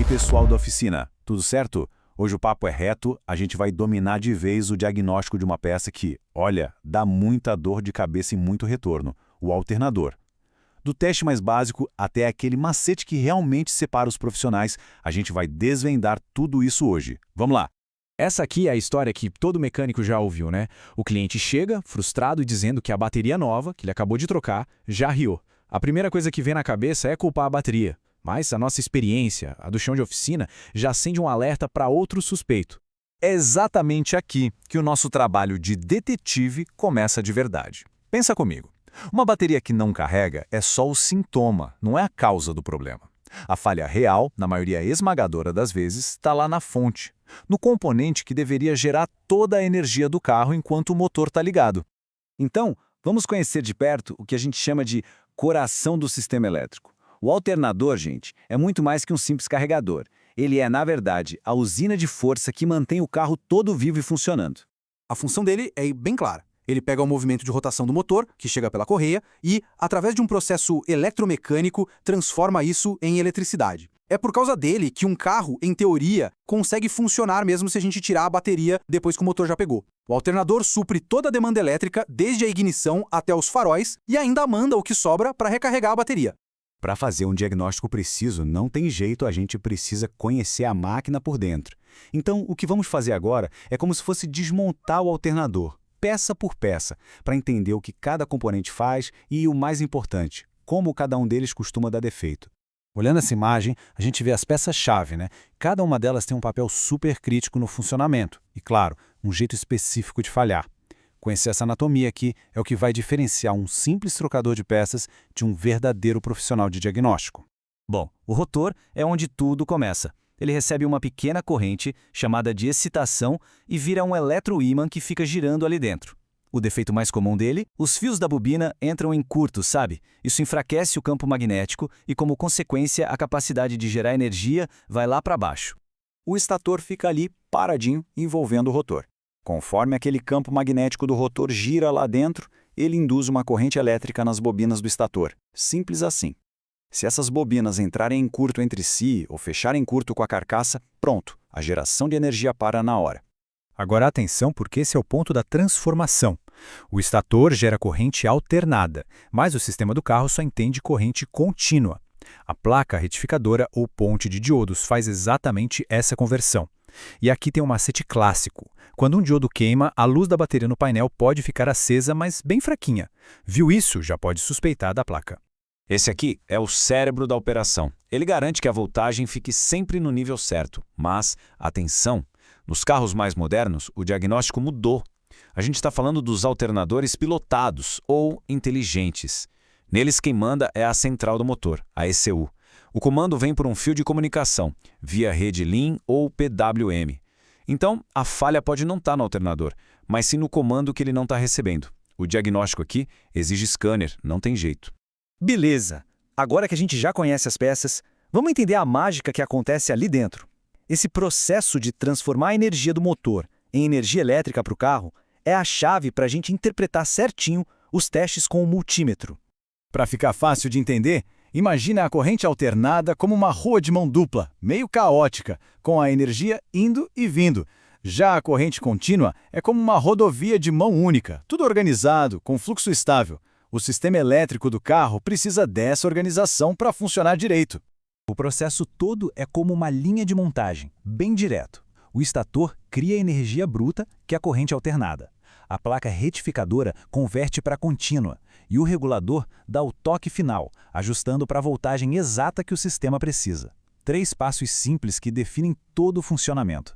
aí, pessoal da oficina, tudo certo? Hoje o papo é reto, a gente vai dominar de vez o diagnóstico de uma peça que, olha, dá muita dor de cabeça e muito retorno, o alternador. Do teste mais básico até aquele macete que realmente separa os profissionais, a gente vai desvendar tudo isso hoje. Vamos lá! Essa aqui é a história que todo mecânico já ouviu, né? O cliente chega, frustrado e dizendo que a bateria nova, que ele acabou de trocar, já riu. A primeira coisa que vem na cabeça é culpar a bateria. Mas a nossa experiência, a do chão de oficina, já acende um alerta para outro suspeito. É exatamente aqui que o nosso trabalho de detetive começa de verdade. Pensa comigo. Uma bateria que não carrega é só o sintoma, não é a causa do problema. A falha real, na maioria esmagadora das vezes, está lá na fonte, no componente que deveria gerar toda a energia do carro enquanto o motor está ligado. Então, vamos conhecer de perto o que a gente chama de coração do sistema elétrico. O alternador, gente, é muito mais que um simples carregador. Ele é, na verdade, a usina de força que mantém o carro todo vivo e funcionando. A função dele é bem clara. Ele pega o movimento de rotação do motor, que chega pela correia, e, através de um processo eletromecânico, transforma isso em eletricidade. É por causa dele que um carro, em teoria, consegue funcionar mesmo se a gente tirar a bateria depois que o motor já pegou. O alternador supre toda a demanda elétrica, desde a ignição até os faróis, e ainda manda o que sobra para recarregar a bateria. Para fazer um diagnóstico preciso, não tem jeito, a gente precisa conhecer a máquina por dentro. Então, o que vamos fazer agora é como se fosse desmontar o alternador, peça por peça, para entender o que cada componente faz e, o mais importante, como cada um deles costuma dar defeito. Olhando essa imagem, a gente vê as peças-chave, né? Cada uma delas tem um papel super crítico no funcionamento e, claro, um jeito específico de falhar. Conhecer essa anatomia aqui é o que vai diferenciar um simples trocador de peças de um verdadeiro profissional de diagnóstico. Bom, o rotor é onde tudo começa. Ele recebe uma pequena corrente, chamada de excitação, e vira um eletroímã que fica girando ali dentro. O defeito mais comum dele? Os fios da bobina entram em curto, sabe? Isso enfraquece o campo magnético e, como consequência, a capacidade de gerar energia vai lá para baixo. O estator fica ali paradinho, envolvendo o rotor. Conforme aquele campo magnético do rotor gira lá dentro, ele induz uma corrente elétrica nas bobinas do estator. Simples assim. Se essas bobinas entrarem em curto entre si ou fecharem curto com a carcaça, pronto, a geração de energia para na hora. Agora atenção, porque esse é o ponto da transformação. O estator gera corrente alternada, mas o sistema do carro só entende corrente contínua. A placa retificadora ou ponte de diodos faz exatamente essa conversão. E aqui tem um macete clássico. Quando um diodo queima, a luz da bateria no painel pode ficar acesa, mas bem fraquinha. Viu isso? Já pode suspeitar da placa. Esse aqui é o cérebro da operação. Ele garante que a voltagem fique sempre no nível certo. Mas, atenção, nos carros mais modernos, o diagnóstico mudou. A gente está falando dos alternadores pilotados ou inteligentes. Neles quem manda é a central do motor, a ECU. O comando vem por um fio de comunicação, via rede LIN ou PWM. Então, a falha pode não estar no alternador, mas sim no comando que ele não está recebendo. O diagnóstico aqui exige scanner, não tem jeito. Beleza! Agora que a gente já conhece as peças, vamos entender a mágica que acontece ali dentro. Esse processo de transformar a energia do motor em energia elétrica para o carro é a chave para a gente interpretar certinho os testes com o multímetro. Para ficar fácil de entender, imagina a corrente alternada como uma rua de mão dupla, meio caótica, com a energia indo e vindo. Já a corrente contínua é como uma rodovia de mão única, tudo organizado, com fluxo estável. O sistema elétrico do carro precisa dessa organização para funcionar direito. O processo todo é como uma linha de montagem, bem direto. O estator cria energia bruta, que é a corrente alternada. A placa retificadora converte para contínua e o regulador dá o toque final, ajustando para a voltagem exata que o sistema precisa. 3 passos simples que definem todo o funcionamento.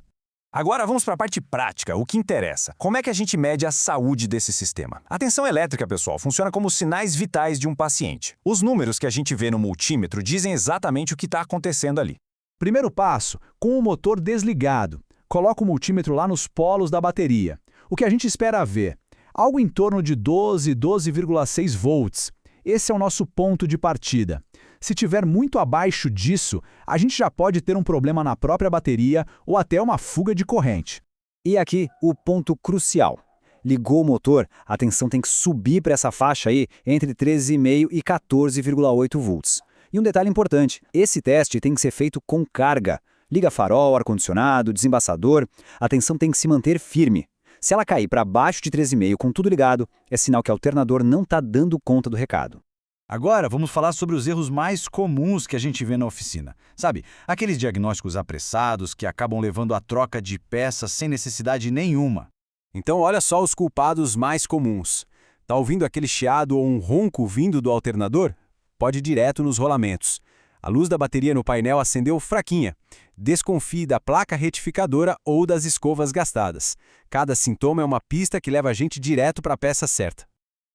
Agora vamos para a parte prática, o que interessa. Como é que a gente mede a saúde desse sistema? A tensão elétrica, pessoal, funciona como sinais vitais de um paciente. Os números que a gente vê no multímetro dizem exatamente o que está acontecendo ali. Primeiro passo, com o motor desligado. Coloca o multímetro lá nos polos da bateria. O que a gente espera ver? Algo em torno de 12,6 volts. Esse é o nosso ponto de partida. Se tiver muito abaixo disso, a gente já pode ter um problema na própria bateria ou até uma fuga de corrente. E aqui, o ponto crucial. Ligou o motor, a tensão tem que subir para essa faixa aí entre 13,5 e 14,8 volts. E um detalhe importante, esse teste tem que ser feito com carga. Liga farol, ar-condicionado, desembaçador, a tensão tem que se manter firme. Se ela cair para baixo de 3,5 com tudo ligado, é sinal que o alternador não está dando conta do recado. Agora, vamos falar sobre os erros mais comuns que a gente vê na oficina. Sabe, aqueles diagnósticos apressados que acabam levando à troca de peças sem necessidade nenhuma. Então olha só os culpados mais comuns. Tá ouvindo aquele chiado ou um ronco vindo do alternador? Pode ir direto nos rolamentos. A luz da bateria no painel acendeu fraquinha. Desconfie da placa retificadora ou das escovas gastadas. Cada sintoma é uma pista que leva a gente direto para a peça certa.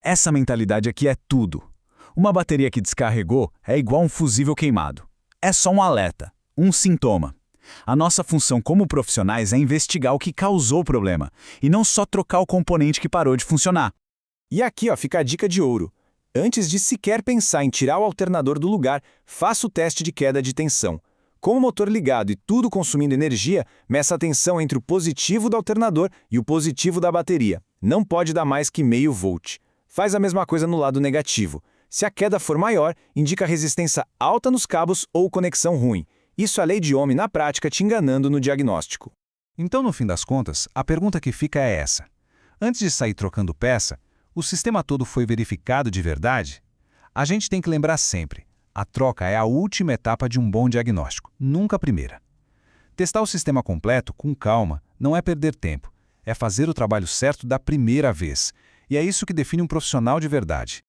Essa mentalidade aqui é tudo. Uma bateria que descarregou é igual um fusível queimado. É só um alerta, um sintoma. A nossa função como profissionais é investigar o que causou o problema, e não só trocar o componente que parou de funcionar. E aqui fica a dica de ouro. Antes de sequer pensar em tirar o alternador do lugar, faça o teste de queda de tensão. Com o motor ligado e tudo consumindo energia, meça a tensão entre o positivo do alternador e o positivo da bateria. Não pode dar mais que meio volt. Faz a mesma coisa no lado negativo. Se a queda for maior, indica resistência alta nos cabos ou conexão ruim. Isso é a lei de Ohm na prática te enganando no diagnóstico. Então, no fim das contas, a pergunta que fica é essa. Antes de sair trocando peça, o sistema todo foi verificado de verdade? A gente tem que lembrar sempre, a troca é a última etapa de um bom diagnóstico, nunca a primeira. Testar o sistema completo, com calma, não é perder tempo, é fazer o trabalho certo da primeira vez. E é isso que define um profissional de verdade.